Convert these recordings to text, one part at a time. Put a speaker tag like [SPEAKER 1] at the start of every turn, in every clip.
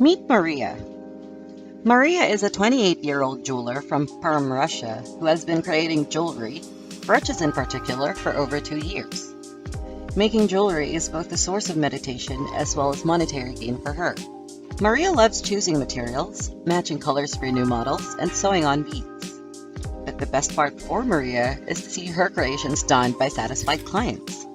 [SPEAKER 1] Meet Mariia. Mariia is a 28-year-old jeweler from Perm, Russia, who has been creating jewelry, brooches in particular, for over 2 years. Making jewelry is both a source of meditation as well as monetary gain for her. Mariia loves choosing materials, matching colors for new models, and sewing on beads. But the best part for Mariia is to see her creations done by satisfied clients.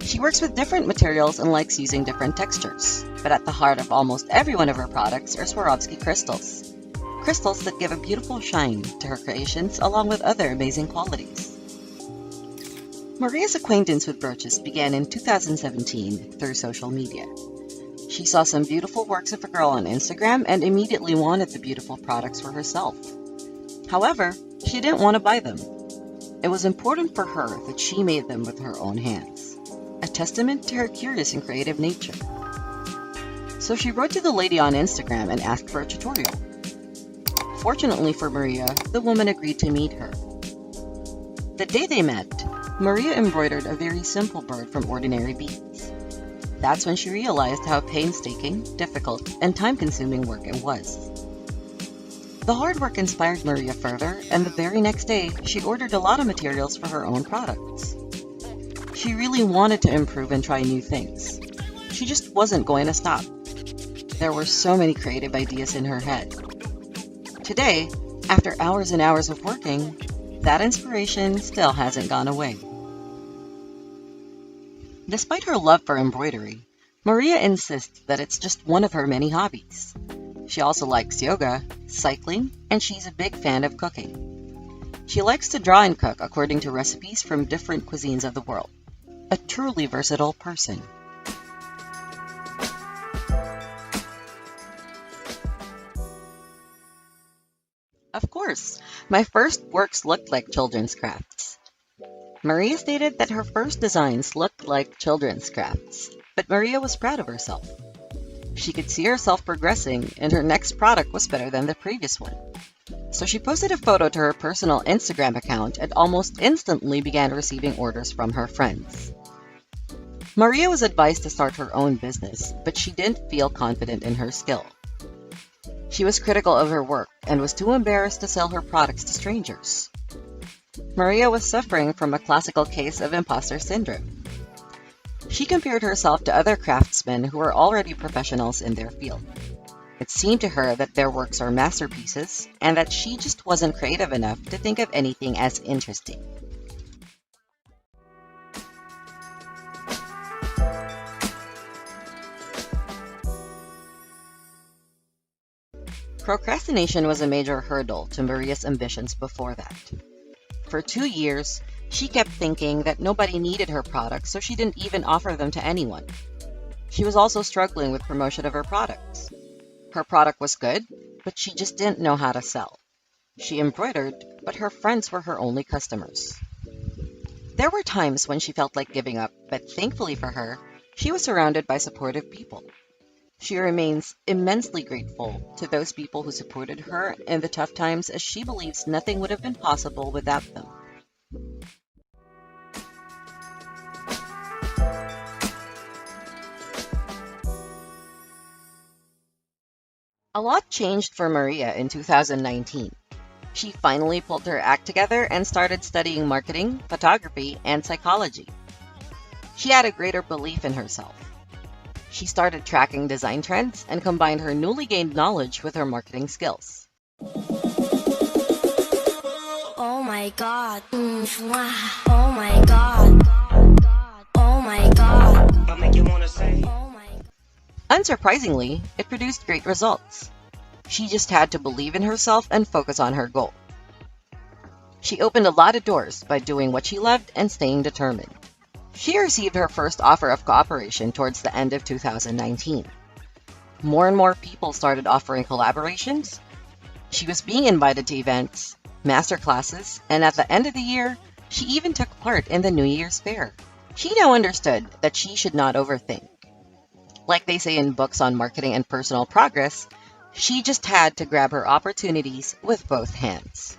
[SPEAKER 1] She works with different materials and likes using different textures, but at the heart of almost every one of her products are Swarovski crystals. Crystals that give a beautiful shine to her creations along with other amazing qualities. Mariia's acquaintance with brooches began in 2017 through social media. She saw some beautiful works of a girl on Instagram and immediately wanted the beautiful products for herself. However, she didn't want to buy them. It was important for her that she made them with her own hands, a testament to her curious and creative nature. So she wrote to the lady on Instagram and asked for a tutorial. Fortunately for Mariia, the woman agreed to meet her. The day they met, Mariia embroidered a very simple bird from ordinary beads. That's when she realized how painstaking, difficult, and time-consuming work it was. The hard work inspired Mariia further, and the very next day, she ordered a lot of materials for her own products. She really wanted to improve and try new things. She just wasn't going to stop. There were so many creative ideas in her head. Today, after hours and hours of working, that inspiration still hasn't gone away. Despite her love for embroidery, Mariia insists that it's just one of her many hobbies. She also likes yoga, cycling, and she's a big fan of cooking. She likes to draw and cook according to recipes from different cuisines of the world. A truly versatile person. Of course, my first works looked like children's crafts. Mariia stated that her first designs looked like children's crafts, but Mariia was proud of herself. She could see herself progressing, and her next product was better than the previous one. So she posted a photo to her personal Instagram account and almost instantly began receiving orders from her friends. Mariia was advised to start her own business, but she didn't feel confident in her skill. She was critical of her work and was too embarrassed to sell her products to strangers. Mariia was suffering from a classical case of imposter syndrome. She compared herself to other craftsmen who were already professionals in their field. It seemed to her that their works are masterpieces and that she just wasn't creative enough to think of anything as interesting. Procrastination was a major hurdle to Mariia's ambitions before that. For 2 years, she kept thinking that nobody needed her products, so she didn't even offer them to anyone. She was also struggling with promotion of her products. Her product was good, but she just didn't know how to sell. She embroidered, but her friends were her only customers. There were times when she felt like giving up, but thankfully for her, she was surrounded by supportive people. She remains immensely grateful to those people who supported her in the tough times, as she believes nothing would have been possible without them. A lot changed for Mariia in 2019. She finally pulled her act together and started studying marketing, photography, and psychology. She had a greater belief in herself. She started tracking design trends and combined her newly gained knowledge with her marketing skills.
[SPEAKER 2] Oh my God. Oh my God. Oh my God.
[SPEAKER 3] I make you wanna say.
[SPEAKER 2] Oh my.
[SPEAKER 1] Unsurprisingly, it produced great results. She just had to believe in herself and focus on her goal. She opened a lot of doors by doing what she loved and staying determined. She received her first offer of cooperation towards the end of 2019. More and more people started offering collaborations. She was being invited to events, master classes, and at the end of the year, she even took part in the New Year's Fair. She now understood that she should not overthink. Like they say in books on marketing and personal progress, she just had to grab her opportunities with both hands.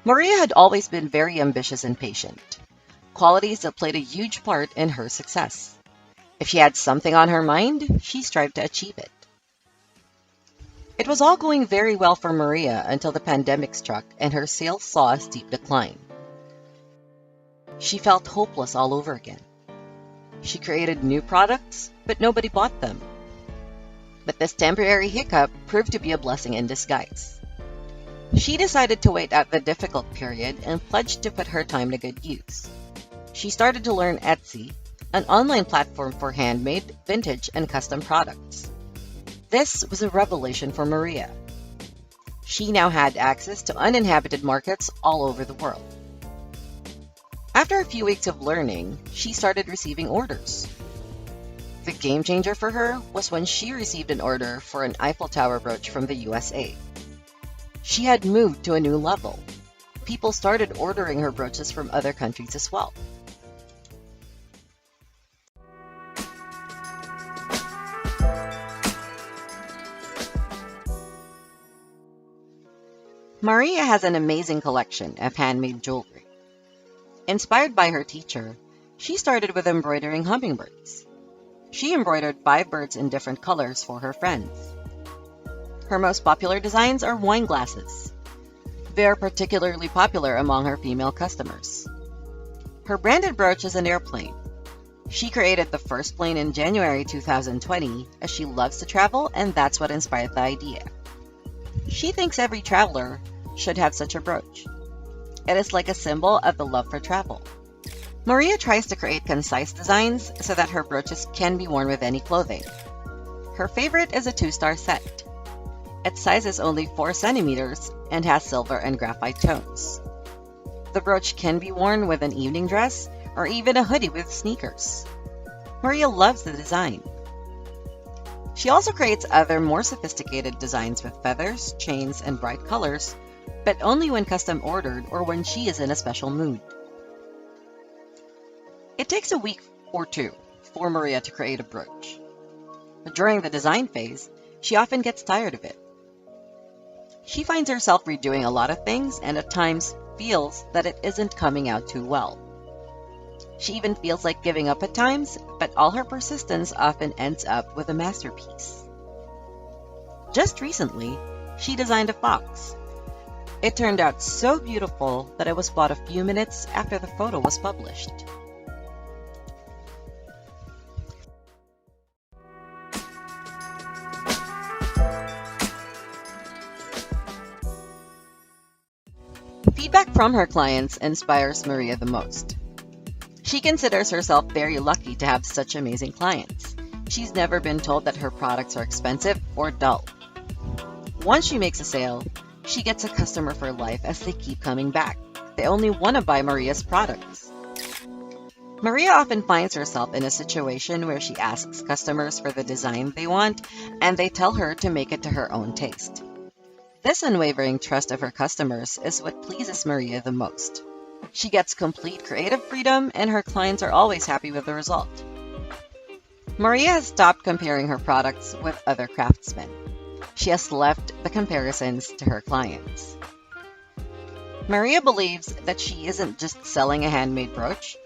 [SPEAKER 1] Mariia had always been very ambitious and patient, qualities that played a huge part in her success. If she had something on her mind, she strived to achieve it. It was all going very well for Mariia until the pandemic struck and her sales saw a steep decline. She felt hopeless all over again. She created new products, but nobody bought them. But this temporary hiccup proved to be a blessing in disguise. She decided to wait out the difficult period and pledged to put her time to good use. She started to learn Etsy, an online platform for handmade, vintage, and custom products. This was a revelation for Mariia. She now had access to uninhabited markets all over the world. After a few weeks of learning, she started receiving orders. The game changer for her was when she received an order for an Eiffel Tower brooch from the USA. She had moved to a new level. People started ordering her brooches from other countries as well. Mariia has an amazing collection of handmade jewelry. Inspired by her teacher, she started with embroidering hummingbirds. She embroidered 5 birds in different colors for her friends. Her most popular designs are wine glasses. They are particularly popular among her female customers. Her branded brooch is an airplane. She created the first plane in January 2020 as she loves to travel, and that's what inspired the idea. She thinks every traveler should have such a brooch. It is like a symbol of the love for travel. Mariia tries to create concise designs so that her brooches can be worn with any clothing. Her favorite is a 2-star set. Its size is only 4 centimeters and has silver and graphite tones. The brooch can be worn with an evening dress or even a hoodie with sneakers. Mariia loves the design. She also creates other more sophisticated designs with feathers, chains, and bright colors, but only when custom ordered or when she is in a special mood. It takes a week or two for Mariia to create a brooch. During the design phase, she often gets tired of it. She finds herself redoing a lot of things and at times feels that it isn't coming out too well. She even feels like giving up at times, but all her persistence often ends up with a masterpiece. Just recently, she designed a fox. It turned out so beautiful that it was bought a few minutes after the photo was published. Feedback from her clients inspires Mariia the most. She considers herself very lucky to have such amazing clients. She's never been told that her products are expensive or dull. Once she makes a sale, she gets a customer for life as they keep coming back. They only want to buy Mariia's products. Mariia often finds herself in a situation where she asks customers for the design they want, and they tell her to make it to her own taste. This unwavering trust of her customers is what pleases Mariia the most. She gets complete creative freedom, and her clients are always happy with the result. Mariia has stopped comparing her products with other craftsmen. She has left the comparisons to her clients. Mariia believes that she isn't just selling a handmade brooch.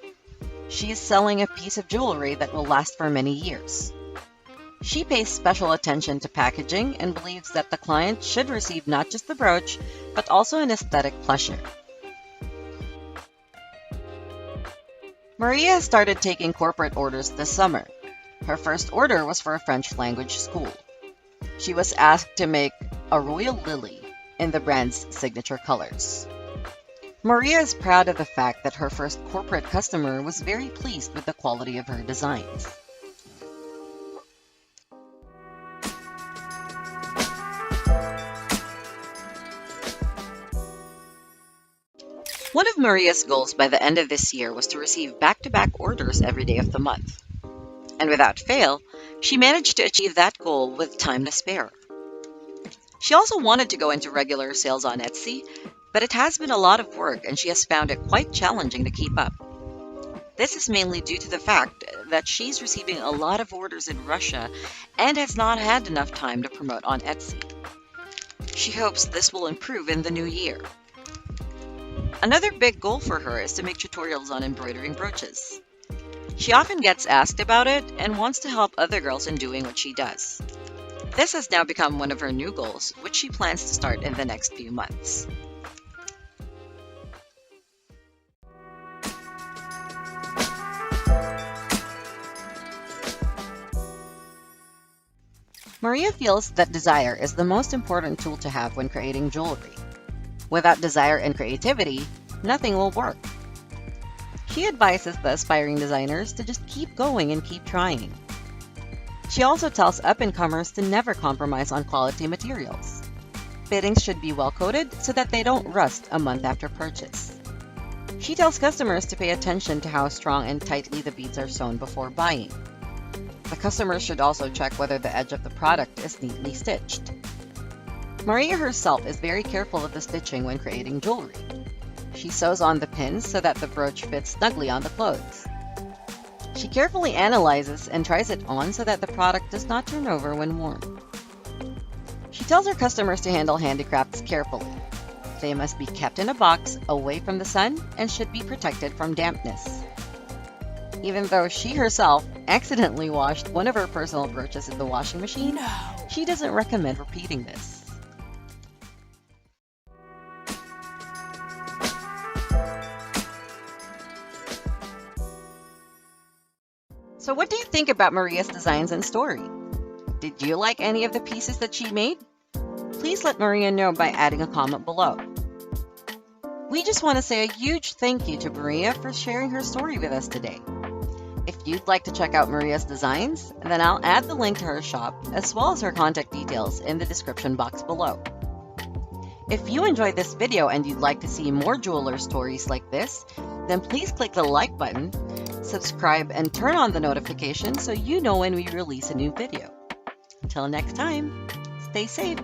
[SPEAKER 1] She is selling a piece of jewelry that will last for many years. She pays special attention to packaging and believes that the client should receive not just the brooch, but also an aesthetic pleasure. Mariia started taking corporate orders this summer. Her first order was for a French language school. She was asked to make a royal lily in the brand's signature colors. Mariia is proud of the fact that her first corporate customer was very pleased with the quality of her designs. One of Mariia's goals by the end of this year was to receive back-to-back orders every day of the month. And without fail, she managed to achieve that goal with time to spare. She also wanted to go into regular sales on Etsy, but it has been a lot of work and she has found it quite challenging to keep up. This is mainly due to the fact that she's receiving a lot of orders in Russia and has not had enough time to promote on Etsy. She hopes this will improve in the new year. Another big goal for her is to make tutorials on embroidering brooches. She often gets asked about it and wants to help other girls in doing what she does. This has now become one of her new goals, which she plans to start in the next few months. Mariia feels that desire is the most important tool to have when creating jewelry. Without desire and creativity, nothing will work. She advises the aspiring designers to just keep going and keep trying. She also tells up-and-comers to never compromise on quality materials. Fittings should be well-coated so that they don't rust a month after purchase. She tells customers to pay attention to how strong and tightly the beads are sewn before buying. The customer should also check whether the edge of the product is neatly stitched. Mariia herself is very careful of the stitching when creating jewelry. She sews on the pins so that the brooch fits snugly on the clothes. She carefully analyzes and tries it on so that the product does not turn over when worn. She tells her customers to handle handicrafts carefully. They must be kept in a box away from the sun and should be protected from dampness. Even though she herself accidentally washed one of her personal brooches in the washing machine, she doesn't recommend repeating this. So what do you think about Mariia's designs and story? Did you like any of the pieces that she made? Please let Mariia know by adding a comment below. We just want to say a huge thank you to Mariia for sharing her story with us today. If you'd like to check out Mariia's designs, then I'll add the link to her shop as well as her contact details in the description box below. If you enjoyed this video and you'd like to see more jeweler stories like this, then please click the like button, subscribe, and turn on the notification so you know when we release a new video. Until next time, stay safe.